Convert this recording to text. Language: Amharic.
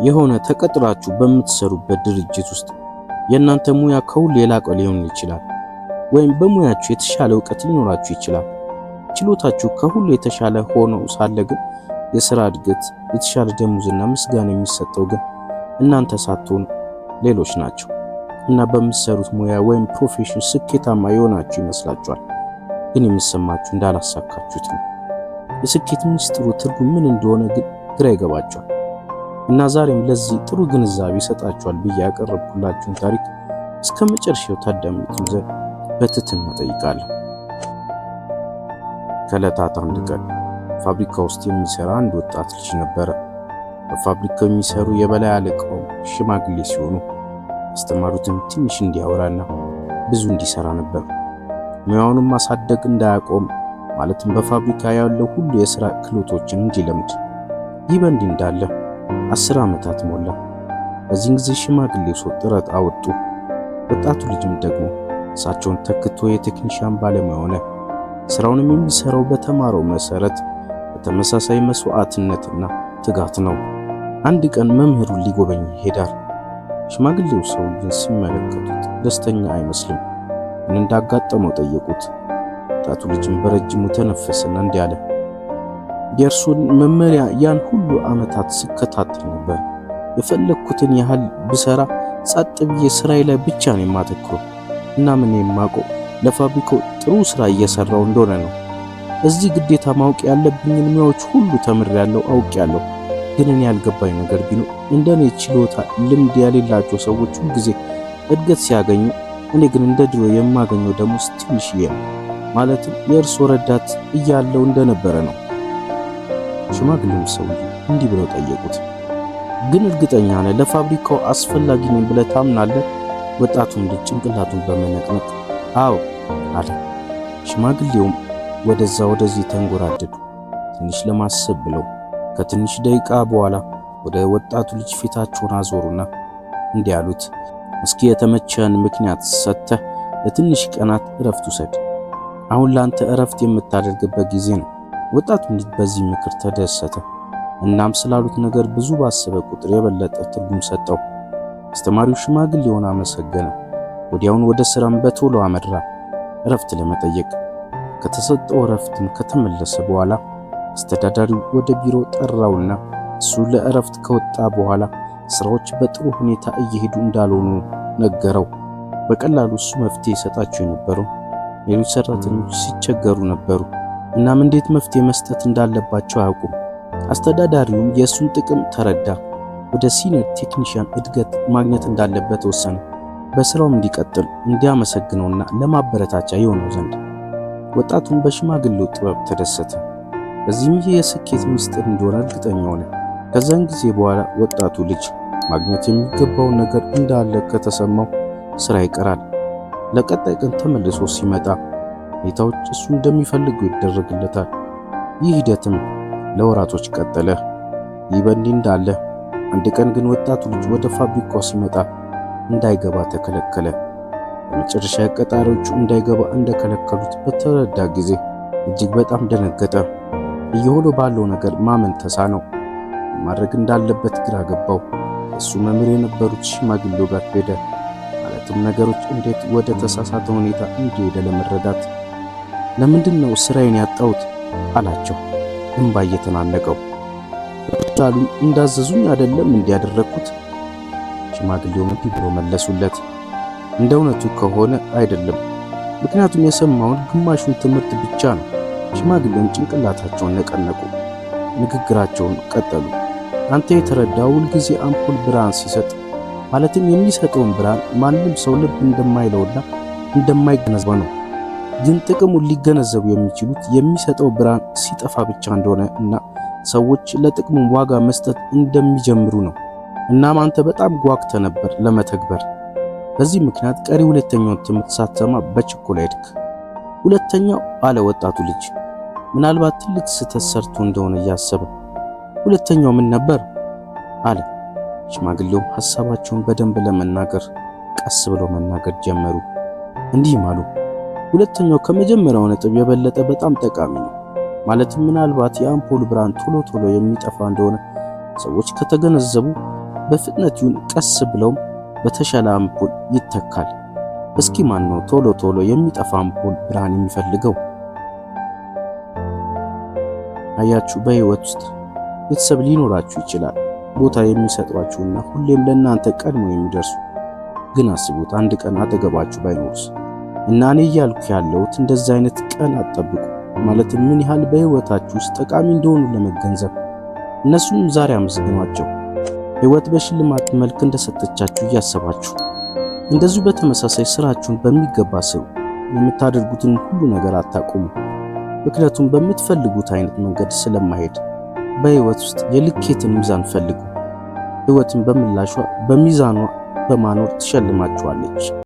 የሆነ ተቀጥራችሁ በምትሰሩበት ድርጅት ውስጥ የእናንተ ሙያ ከሁሉ የላቀ ሊሆን ይችላል። ወይም በሙያችሁ የተሻለ ዕውቀት ሊኖራችሁ ይችላል። ችሎታችሁ ከሁሉ የተሻለ ሆኖ ሳለ ግን የሥራ እድገት፣ የተሻለ ደሞዝና ምስጋና የሚሰጠው ግን እናንተ ሳትሆኑ ሌሎች ናቸው እና በምትሰሩት ሙያ ወይም ፕሮፌሽን ስኬታማ የሆናችሁ ይመስላችኋል። ግን የሚሰማችሁ እንዳላሳካችሁት ነው። የስኬት ምስጢሩ ትርጉም ምን እንደሆነ ግን ግራ ይገባችኋል። እና ዛሬም ለዚህ ጥሩ ግንዛቤ ይሰጣችኋል ብዬ ያቀረብኩላችሁን ታሪክ እስከ መጨረሻው ታዳምጡ ዘንድ በትህትና እጠይቃለሁ። ከዕለታት አንድ ቀን ፋብሪካ ውስጥ የሚሰራ አንድ ወጣት ልጅ ነበረ። በፋብሪካው የሚሰሩ የበላይ አለቃው ሽማግሌ ሲሆኑ አስተማሩትም ትንሽ እንዲያወራና ብዙ እንዲሰራ ነበር። ሙያውንም ማሳደግ እንዳያቆም ማለትም በፋብሪካ ያለው ሁሉ የሥራ ክህሎቶችን እንዲለምድ። ይህ በእንዲህ እንዳለ 10 ዓመታት ሞላ። በዚህን ጊዜ ሽማግሌው ሰው ጡረታ አወጡ። ወጣቱ ልጅም ደግሞ እሳቸውን ተክቶ የቴክኒሻን ባለሙያ ሆነ። ስራውንም የሚሰራው በተማረው መሰረት በተመሳሳይ መስዋዕትነትና ትጋት ነው። አንድ ቀን መምህሩን ሊጎበኝ ይሄዳል። ሽማግሌው ሰው ግን ሲመለከቱት ደስተኛ አይመስልም። ምን እንዳጋጠመው ጠየቁት። ወጣቱ ልጅም በረጅሙ ተነፈሰና እንዲህ አለ። የእርሱን መመሪያ ያን ሁሉ ዓመታት ሲከታተል ነበር። የፈለኩትን ያህል ብሰራ ጸጥ ብዬ ስራዬ ላይ ብቻ ነው የማተኩረው እና ምን የማውቀው ለፋብሪካው ጥሩ ስራ እየሰራው እንደሆነ ነው። እዚህ ግዴታ ማወቅ ያለብኝን ሙያዎች ሁሉ ተምሬያለሁ፣ አውቄያለሁ። ግን እኔ ያልገባኝ ነገር ቢኖር እንደኔ ችሎታ ልምድ ያሌላቸው ሰዎች ሁሉ ጊዜ እድገት ሲያገኙ፣ እኔ ግን እንደ ድሮ የማገኘው ደሞዝ ትንሽዬ ነው። ማለትም የእርሱ ረዳት እያለው እንደነበረ ነው። ሽማግሌው ሰውዬ እንዲህ ብለው ጠየቁት። ግን እርግጠኛ ነህ ለፋብሪካው አስፈላጊ ነኝ ብለህ ታምናለህ? ወጣቱም ልጅ ጭንቅላቱን በመነቅነቅ አዎ አለ። ሽማግሌውም ወደዛ ወደዚህ ተንጎራደዱ ትንሽ ለማሰብ ብለው። ከትንሽ ደቂቃ በኋላ ወደ ወጣቱ ልጅ ፊታቸውን አዞሩና እንዲህ አሉት። እስኪ የተመቸህን ምክንያት ሰጥተህ ለትንሽ ቀናት እረፍት ውሰድ። አሁን ላንተ እረፍት የምታደርግበት ጊዜ ነው። ወጣቱ ልጅ በዚህ ምክር ተደሰተ። እናም ስላሉት ነገር ብዙ ባሰበ ቁጥር የበለጠ ትርጉም ሰጠው። አስተማሪው ሽማግሌውን አመሰገነ። ወዲያውን ወደ ስራም በቶሎ አመራ እረፍት ለመጠየቅ። ከተሰጠው እረፍትም ከተመለሰ በኋላ አስተዳዳሪው ወደ ቢሮ ጠራውና እሱ ለእረፍት ከወጣ በኋላ ስራዎች በጥሩ ሁኔታ እየሄዱ እንዳልሆኑ ነገረው። በቀላሉ እሱ መፍትሄ ይሰጣቸው የነበረው ሌሎች ሰራተኞች ሲቸገሩ ነበሩ። እናም እንዴት መፍትሄ መስጠት እንዳለባቸው አያውቁም። አስተዳዳሪውም የእሱን ጥቅም ተረዳ። ወደ ሲኒየር ቴክኒሽያን እድገት ማግኘት እንዳለበት ወሰነ። በስራውም እንዲቀጥል እንዲያመሰግነውና ለማበረታቻ የሆነው ዘንድ። ወጣቱን በሽማግሌው ጥበብ ተደሰተ። በዚህም ይህ የስኬት ምስጢር እንደሆነ እርግጠኛ ሆነ። ከዛን ጊዜ በኋላ ወጣቱ ልጅ ማግኘት የሚገባውን ነገር እንዳለ ከተሰማው ስራ ይቀራል። ለቀጣይ ቀን ተመልሶ ሲመጣ ሁኔታዎች እሱ እንደሚፈልገው ይደረግለታል። ይህ ሂደትም ለወራቶች ቀጠለ። ይህ በእንዲህ እንዳለ አንድ ቀን ግን ወጣቱ ልጅ ወደ ፋብሪካው ሲመጣ እንዳይገባ ተከለከለ። በመጨረሻ ቀጣሪዎቹ እንዳይገባ እንደከለከሉት በተረዳ ጊዜ እጅግ በጣም ደነገጠ። እየሆነ ባለው ነገር ማመን ተሳነው። ማድረግ እንዳለበት ግራ ገባው። እሱ መምህር የነበሩት ሽማግሌው ጋር ሄደ። ማለትም ነገሮች እንዴት ወደ ተሳሳተ ሁኔታ እንደሄደ ለመረዳት። ለምንድን ነው ስራዬን ያጣሁት አላቸው እንባ እየተናነቀው። ዳሉ እንዳዘዙኝ አይደለም እንዲያደረኩት። ሽማግሌው እንዲህ ብሎ መለሱለት። እንደ እውነቱ ከሆነ አይደለም፣ ምክንያቱም የሰማውን ግማሹን ትምህርት ብቻ ነው። ሽማግሌውን ጭንቅላታቸውን ነቀነቁ። ንግግራቸውን ቀጠሉ። አንተ የተረዳው ሁልጊዜ አምፖል ብርሃን ሲሰጥ ማለትም የሚሰጠውን ብርሃን ማንም ሰው ልብ እንደማይለውና እንደማይገነዘበው ነው። ግን ጥቅሙን ሊገነዘቡ የሚችሉት የሚሰጠው ብርሃን ሲጠፋ ብቻ እንደሆነ እና ሰዎች ለጥቅሙ ዋጋ መስጠት እንደሚጀምሩ ነው። እናም አንተ በጣም ጓግተ ነበር ለመተግበር። በዚህ ምክንያት ቀሪ ሁለተኛውን ትምህርት ሳትሰማ በችኮላ ሄድክ። ሁለተኛው አለ ወጣቱ ልጅ ምናልባት ትልቅ ስህተት ሰርቶ እንደሆነ እያሰበ። ሁለተኛው ምን ነበር አለ። ሽማግሌውም ሐሳባቸውን በደንብ ለመናገር ቀስ ብለው መናገር ጀመሩ። እንዲህም አሉ። ሁለተኛው ከመጀመሪያው ነጥብ የበለጠ በጣም ጠቃሚ ነው። ማለትም ምናልባት የአምፖል ብርሃን ቶሎ ቶሎ የሚጠፋ እንደሆነ ሰዎች ከተገነዘቡ በፍጥነት ይሁን ቀስ ብለውም በተሻለ አምፖል ይተካል። እስኪ ማን ነው ቶሎ ቶሎ የሚጠፋ አምፖል ብርሃን የሚፈልገው? አያችሁ፣ በህይወት ውስጥ ቤተሰብ ሊኖራችሁ ይችላል፣ ቦታ የሚሰጧችሁና ሁሌም ለእናንተ ቀድሞ የሚደርሱ። ግን አስቡት፣ አንድ ቀን አጠገባችሁ ባይኖርስ? እና እኔ እያልኩ ያለሁት እንደዚህ አይነት ቀን አትጠብቁ። ማለትም ምን ያህል በህይወታችሁ ውስጥ ጠቃሚ እንደሆኑ ለመገንዘብ እነሱንም ዛሬ አመስግኗቸው። ህይወት በሽልማት መልክ እንደሰጠቻችሁ እያሰባችሁ እንደዚሁ በተመሳሳይ ስራችሁን በሚገባ ስሩ። የምታደርጉትን ሁሉ ነገር አታቁሙ፣ ምክንያቱም በምትፈልጉት አይነት መንገድ ስለማይሄድ። በህይወት ውስጥ የልኬትን ሚዛን ፈልጉ። ህይወትን በምላሿ በሚዛኗ በማኖር ትሸልማችኋለች።